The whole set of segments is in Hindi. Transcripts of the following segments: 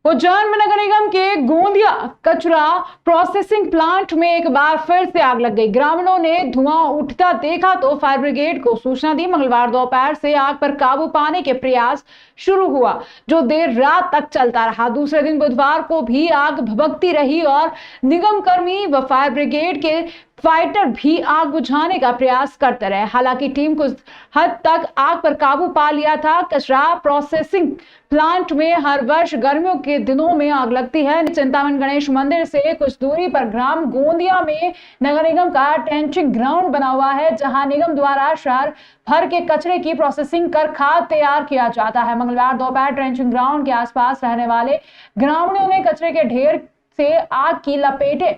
उज्जैन में नगर निगम के गोंदिया कचरा प्रोसेसिंग प्लांट में एक बार फिर से आग लग गई। ग्रामीणों ने धुआं उठता देखा तो फायर ब्रिगेड को सूचना दी। मंगलवार दोपहर से आग पर काबू पाने के प्रयास शुरू हुआ, जो देर रात तक चलता रहा। दूसरे दिन बुधवार को भी आग भभकती रही और निगम कर्मी व फायर ब्रिगेड के फाइटर भी आग बुझाने का प्रयास करते रहे। हालांकि टीम कुछ हद तक आग पर काबू पा लिया था। कचरा प्रोसेसिंग प्लांट में हर वर्ष गर्मियों के दिनों में आग लगती है। चिंतामन गणेश मंदिर से कुछ दूरी पर ग्राम गोंदिया में नगर निगम का ट्रेंचिंग ग्राउंड बना हुआ है, जहां निगम द्वारा शहर भर के कचरे की प्रोसेसिंग कर खाद तैयार किया जाता है। मंगलवार दोपहर ट्रेंचिंग ग्राउंड के आसपास रहने वाले ग्रामीणों ने कचरे के ढेर से आग की लपेटे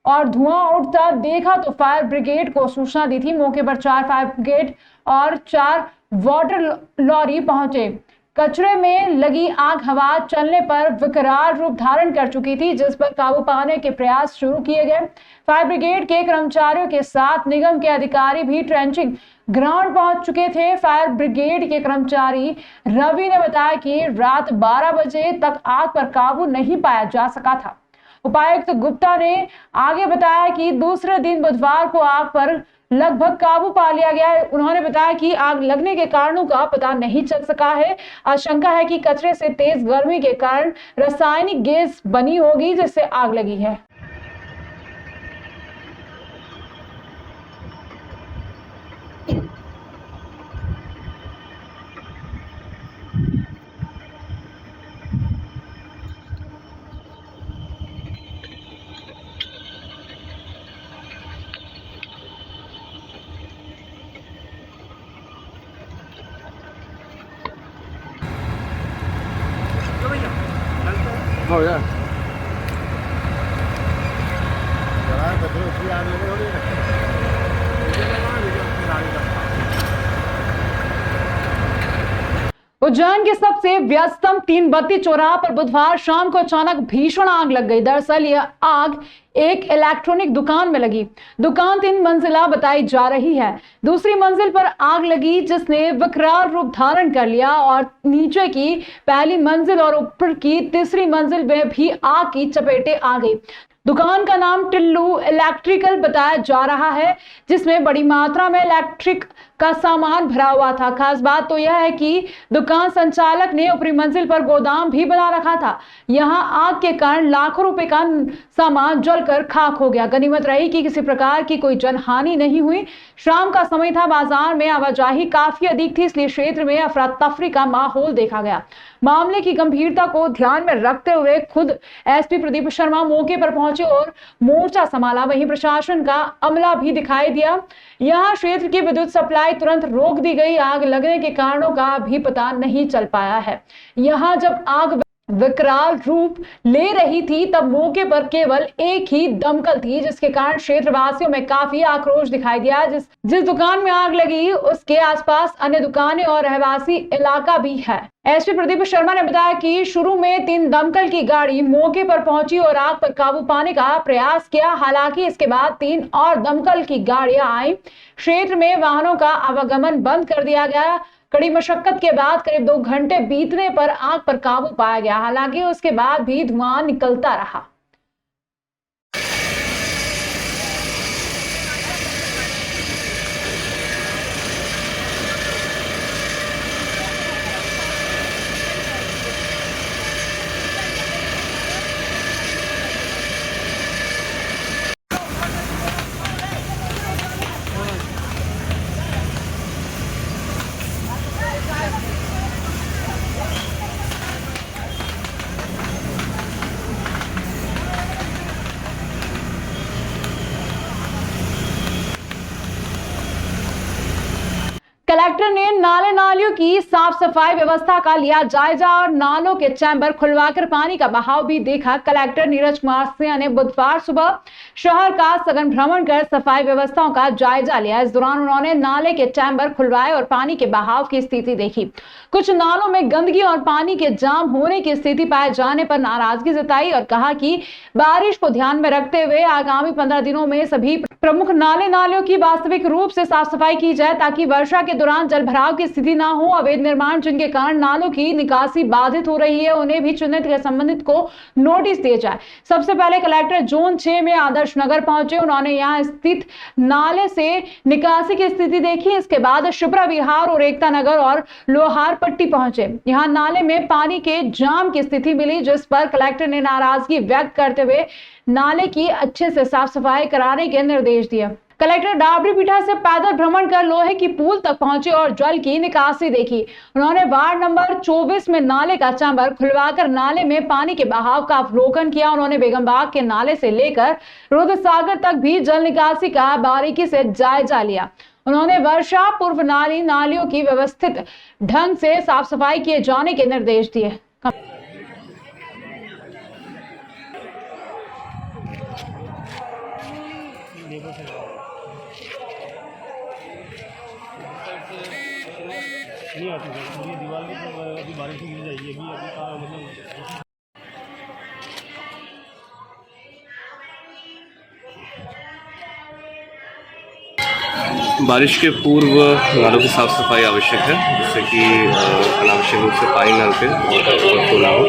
और धुआं उठता देखा तो फायर ब्रिगेड को सूचना दी थी। मौके पर 4 फायर ब्रिगेड और 4 वाटर लॉरी पहुंचे। कचरे में लगी आग हवा चलने पर विकराल रूप धारण कर चुकी थी, जिस पर काबू पाने के प्रयास शुरू किए गए। फायर ब्रिगेड के कर्मचारियों के साथ निगम के अधिकारी भी ट्रेंचिंग ग्राउंड पहुंच चुके थे। फायर ब्रिगेड के कर्मचारी रवि ने बताया कि रात 12 बजे तक आग पर काबू नहीं पाया जा सका था। उपायुक्त गुप्ता ने आगे बताया कि दूसरे दिन बुधवार को आग पर लगभग काबू पा लिया गया है। उन्होंने बताया कि आग लगने के कारणों का पता नहीं चल सका है। आशंका है कि कचरे से तेज गर्मी के कारण रासायनिक गैस बनी होगी, जिससे आग लगी है। हो गया उज्जैन के सबसे व्यस्तम तीनबत्ती चौराहा पर बुधवार शाम को अचानक भीषण आग लग गई। दरअसल यह आग एक इलेक्ट्रॉनिक दुकान में लगी। दुकान 3 मंजिला बताई जा रही है। दूसरी मंजिल पर आग लगी, जिसने विकराल रूप धारण कर लिया और नीचे की पहली मंजिल और ऊपर की तीसरी मंजिल में भी आग की चपेटें आ गई। दुकान का नाम टिल्लू इलेक्ट्रिकल बताया जा रहा है, जिसमें बड़ी मात्रा में इलेक्ट्रिक का सामान भरा हुआ था। खास बात तो यह है कि दुकान संचालक ने ऊपरी मंजिल पर गोदाम भी बना रखा था। यहां आग के कारण लाखों रुपए का सामान जलकर खाक हो गया। गनीमत रही कि किसी प्रकार की कोई जनहानि नहीं हुई। शाम का समय था, बाजार में आवाजाही काफी अधिक थी, इसलिए क्षेत्र में अफरा तफरी का माहौल देखा गया। मामले की गंभीरता को ध्यान में रखते हुए खुद एसपी प्रदीप शर्मा मौके पर पहुंचे और मोर्चा संभाला। वहीं प्रशासन का अमला भी दिखाई दिया। यहां क्षेत्र की विद्युत सप्लाई तुरंत रोक दी गई। आग लगने के कारणों का भी पता नहीं चल पाया है। यहां जब आग विकराल रूप ले रही थी तब मौके पर केवल एक ही दमकल थी, जिसके कारण क्षेत्रवासियों में काफी आक्रोश दिखाई दिया। जिस दुकान में आग लगी उसके आसपास अन्य दुकानें और रहवासी इलाका भी है। एसपी प्रदीप शर्मा ने बताया कि शुरू में 3 दमकल की गाड़ी मौके पर पहुंची और आग पर काबू पाने का प्रयास किया। हालांकि इसके बाद 3 और दमकल की गाड़ियां आई। क्षेत्र में वाहनों का आवागमन बंद कर दिया गया। कड़ी मशक्कत के बाद करीब 2 घंटे बीतने पर आग पर काबू पाया गया। हालांकि उसके बाद भी धुआं निकलता रहा। कलेक्टर ने नाले नालियों की साफ सफाई व्यवस्था का लिया जायजा और नालों के चैम्बर खुलवाकर पानी का बहाव भी देखा। कलेक्टर नीरज कुमार सिंह ने बुधवार सुबह शहर का सघन भ्रमण कर सफाई व्यवस्थाओं का जायजा लिया। इस दौरान उन्होंने नाले के चैम्बर खुलवाए और पानी के बहाव की स्थिति देखी। कुछ नालों में गंदगी और पानी के जाम होने की स्थिति पाए जाने पर नाराजगी जताई और कहा कि बारिश को ध्यान में रखते हुए आगामी 15 दिनों में सभी प्रमुख नाले नालियों की वास्तविक रूप से साफ सफाई की जाए, ताकि वर्षा के दौरान जल भराव की स्थिति ना हो। अवैध निर्माण जिनके कारण नालों की निकासी बाधित हो रही है, उन्हें भी चिन्हित कर संबंधित को नोटिस दिए जाए। सबसे पहले कलेक्टर जोन 6 में आदर्श नगर पहुंचे। उन्होंने यहां स्थित नाले से निकासी की स्थिति देखी। इसके बाद शिप्रा विहार और एकता नगर और लोहार पट्टी पहुंचे। यहां नाले में पानी के जाम की स्थिति मिली, जिस पर कलेक्टर ने नाराजगी व्यक्त करते हुए नाले की अच्छे से साफ सफाई कराने के निर्देश दिए। कलेक्टर डाबरी पीठा से पैदल भ्रमण कर लोहे की पुल तक पहुंचे और जल की निकासी देखी। उन्होंने वार्ड नंबर 24 में नाले का चैम्बर खुलवाकर नाले में पानी के बहाव का अवलोकन किया। उन्होंने बेगमबाग के नाले से लेकर रुद्रसागर तक भी जल निकासी का बारीकी से जायजा लिया। उन्होंने वर्षा पूर्व नालियों की व्यवस्थित ढंग से साफ सफाई किए जाने के निर्देश दिए। नहीं आती सर, ये दीवार की तो अभी बारिश गिर जाएगी अभी मतलब। बारिश के पूर्व नालों की साफ़ सफाई आवश्यक है, जिससे कि अनावश्यक रूप से पानी नाल पे ओवरफ्लो ना हो।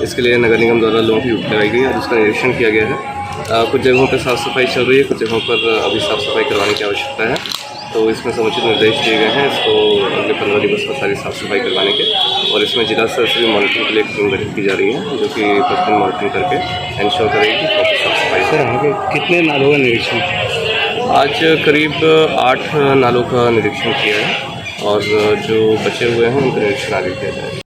इसके लिए नगर निगम द्वारा लोगों की ड्यूटी लगाई गई है और उसका निरीक्षण किया गया है। कुछ जगहों पर साफ़ सफाई चल रही है, कुछ जगहों पर अभी साफ़ सफाई करवाने की आवश्यकता है, तो इसमें समुचित निर्देश दिए गए हैं इसको अगले 15 दिवस में सारी साफ़ सफाई करवाने के। और इसमें जिला स्तर से भी मॉनिटरिंग के लिए टीम गठित की जा रही है, जो कि प्रतिदिन मॉनिटरिंग करके इंश्योर करेगी कि प्रॉपर साफ़ सफाई। सर यहाँ पे कितने नालों का निरीक्षण? आज करीब 8 नालों का निरीक्षण किया है और जो बचे हुए हैं उनका निरीक्षण आगे किया जाएगा।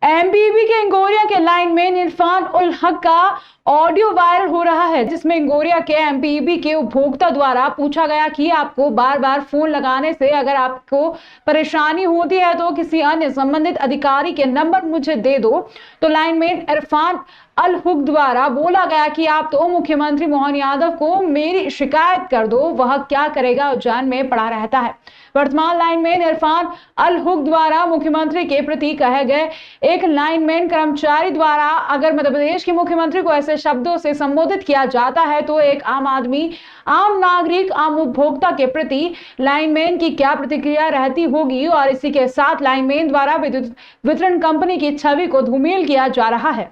एमपीबी के इंगोरिया के लाइनमैन इरफान उल हक का ऑडियो वायरल हो रहा है, जिसमें इंगोरिया के एमपीबी के उपभोक्ता द्वारा पूछा गया कि आपको बार बार फोन लगाने से अगर आपको परेशानी होती है तो किसी अन्य संबंधित अधिकारी के नंबर मुझे दे दो। तो लाइनमैन इरफान अल हुक द्वारा बोला गया कि आप तो मुख्यमंत्री मोहन यादव को मेरी शिकायत कर दो, वह क्या करेगा उलझन में पड़ा रहता है। वर्तमान लाइनमैन इरफान अल हुक द्वारा मुख्यमंत्री के प्रति कहे गए एक लाइनमैन कर्मचारी द्वारा अगर मध्य प्रदेश के मुख्यमंत्री को ऐसे शब्दों से संबोधित किया जाता है तो एक आम आदमी, आम नागरिक, आम उपभोक्ता के प्रति लाइनमैन की क्या प्रतिक्रिया रहती होगी। और इसी के साथ लाइनमैन द्वारा विद्युत वितरण कंपनी की छवि को धूमिल किया जा रहा है।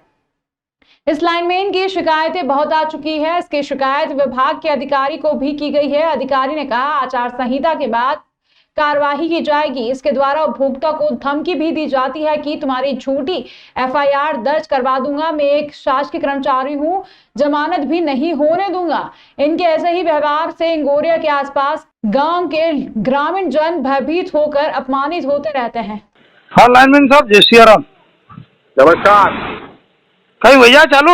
इस लाइनमैन की शिकायतें बहुत आ चुकी है। इसकी शिकायत विभाग के अधिकारी को भी की गई है। अधिकारी ने कहा आचार संहिता के बाद कार्यवाही की जाएगी। इसके द्वारा उपभोक्ता को धमकी भी दी जाती है कि तुम्हारी झूठी एफआईआर दर्ज करवा दूंगा, मैं एक शासकीय कर्मचारी हूं, जमानत भी नहीं होने दूंगा। इनके ऐसे ही व्यवहार से इंगोरिया के आसपास गांव के ग्रामीण जन भयभीत होकर अपमानित होते रहते हैं। हाँ लाइनमैन साहब, जय सिया राम। नमस्कार कहीं भैया चालू?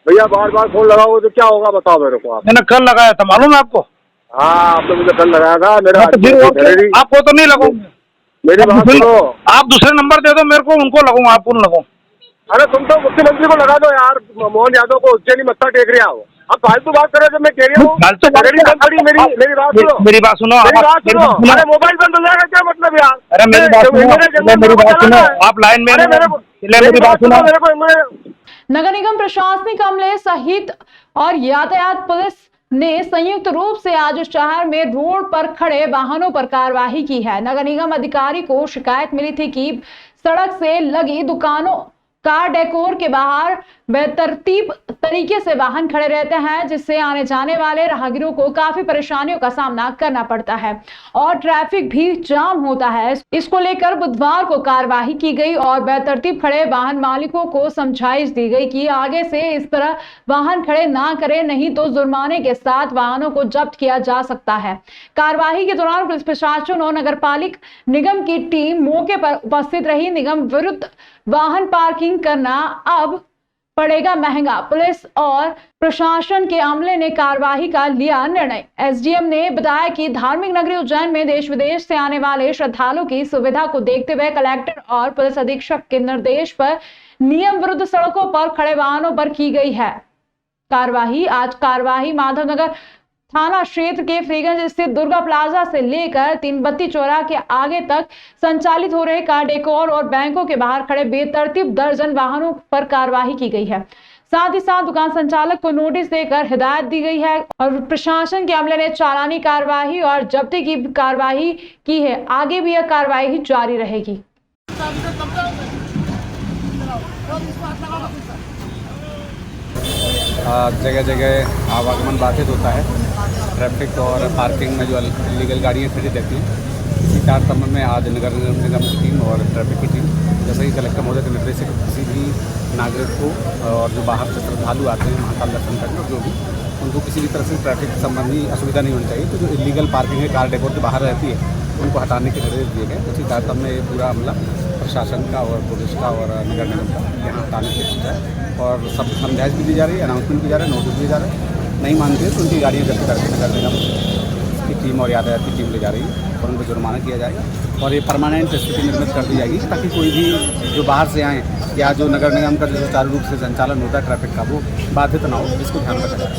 भैया बार बार फोन लगाओ तो क्या होगा बताओ मेरे को आप। मैंने कल लगाया था, मालूम है आपको? हाँ आपने मुझे कल लगाया था। मेरा तो फिर आपको तो नहीं लगूंगा। मेरी बात सुनो, आप दूसरे नंबर दे दो मेरे को, उनको लगूंगा, आपको न लगूं। अरे तुम तो मुख्यमंत्री को लगा दो यार, मोहन यादव को उज्जैनी मत्था टेक रहा हो। अब फालतू बात करे जब मैं कह रही हूँ। फालतू बात मेरी बात सुनो, मेरी बात सुनो, मेरी बात सुनो। अरे मोबाइल बंद हो जाएगा क्या मतलब यार? अरे मेरी बात सुनो, आप लाइन में मेरी बात सुनो। नगर निगम प्रशासनिक अमले सहित और यातायात पुलिस ने संयुक्त रूप से आज शहर में रोड पर खड़े वाहनों पर कार्रवाई की है। नगर निगम अधिकारी को शिकायत मिली थी कि सड़क से लगी दुकानों कार डेकोर के बाहर बेतरतीब तरीके से वाहन खड़े रहते हैं, जिससे आने जाने वाले राहगीरों को काफी परेशानियों का सामना करना पड़ता है और ट्रैफिक भी जाम होता है। इसको लेकर बुधवार को कार्रवाई की गई और बेतरतीब खड़े वाहन मालिकों को समझाइश दी गई कि आगे से इस तरह वाहन खड़े ना करें, नहीं तो जुर्माने के साथ वाहनों को जब्त किया जा सकता है। कार्रवाई के दौरान पुलिस प्रशासन और नगर पालिक निगम की टीम मौके पर उपस्थित रही। निगम विरुद्ध वाहन पार्किंग करना अब पड़ेगा महंगा। पुलिस और प्रशासन के अमले ने कार्रवाई का लिया निर्णय। एसडीएम ने बताया कि धार्मिक नगरी उज्जैन में देश विदेश से आने वाले श्रद्धालुओं की सुविधा को देखते हुए कलेक्टर और पुलिस अधीक्षक के निर्देश पर नियम विरुद्ध सड़कों पर खड़े वाहनों पर की गई है कार्रवाई। आज कार्रवाई माधवनगर थाना क्षेत्र के फ्रीगंज स्थित दुर्गा प्लाजा से लेकर तीनबत्ती चौराहा के आगे तक संचालित हो रहे कार डेकोर और बैंकों के बाहर खड़े बेतरतीब दर्जन वाहनों पर कार्रवाई की गई है। साथ ही साथ दुकान संचालक को नोटिस देकर हिदायत दी गई है और प्रशासन के अमले ने चालानी कार्रवाई और जब्ती की कार्रवाई की है। आगे भी यह कार्रवाई जारी रहेगी। जगह जगह आवागमन बाधित होता है। ट्रैफिक और पार्किंग में जो इलीगल गाड़ियाँ खड़ी रहती हैं, इसी तारतम्य में आज नगर निगम की टीम और ट्रैफिक की टीम, जैसे ही कलेक्टर महोदय के निर्देश से किसी भी नागरिक को और जो बाहर से श्रद्धालु आते हैं महाकाल दर्शन करने, जो भी उनको किसी भी तरह से ट्रैफिक संबंधी असुविधा नहीं होनी चाहिए। तो जो इलीगल पार्किंग है, कार डेपोट के बाहर रहती है, उनको हटाने के निर्देश दिए गए। उसी तारतम्य में ये पूरा अमला प्रशासन का और पुलिस का और नगर निगम का यहाँ हटाने की कोशिश है और सब समझाइश भी दी जा रही है, अनाउंसमेंट भी जा रहा है, नोटिस भी जा रहा है। नहीं मानते हैं तो उनकी गाड़ियाँ जब्त करके नगर निगम की टीम और यातायात की टीम ले जा रही है और उनको जुर्माना किया जाएगा और ये परमानेंट स्थिति निर्मित कर दी जाएगी ताकि कोई भी जो बाहर से आए या जो नगर निगम का जो सुचारू रूप से संचालन होता है ट्रैफिक का, वो बाधित ना हो, इसको ध्यान रखा जाए।